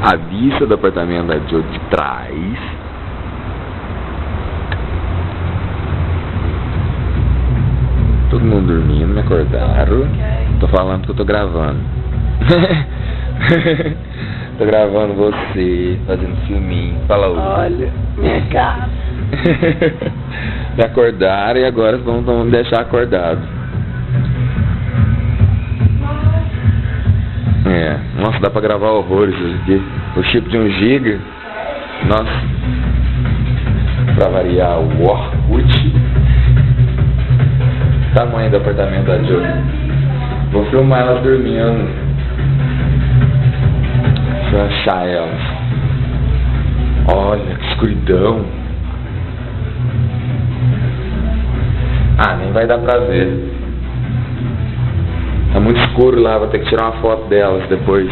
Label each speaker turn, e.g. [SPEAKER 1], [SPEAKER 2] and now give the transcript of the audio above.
[SPEAKER 1] a vista do apartamento da Jo de trás. Todo mundo dormindo, me acordaram. Tô falando que eu tô gravando. Tô gravando você, fazendo filminho. Fala hoje.
[SPEAKER 2] Olha, minha cara.
[SPEAKER 1] Me acordaram e agora vamos me deixar acordado. É, nossa, dá pra gravar horrores isso aqui. O chip de 1 GB. Nossa. Pra variar o Orkut. Tamanho do apartamento da Jo. Vou filmar elas dormindo. Deixa eu achar elas. Olha que escuridão. Ah, nem vai dar pra ver. Tá muito escuro lá, vou ter que tirar uma foto delas depois.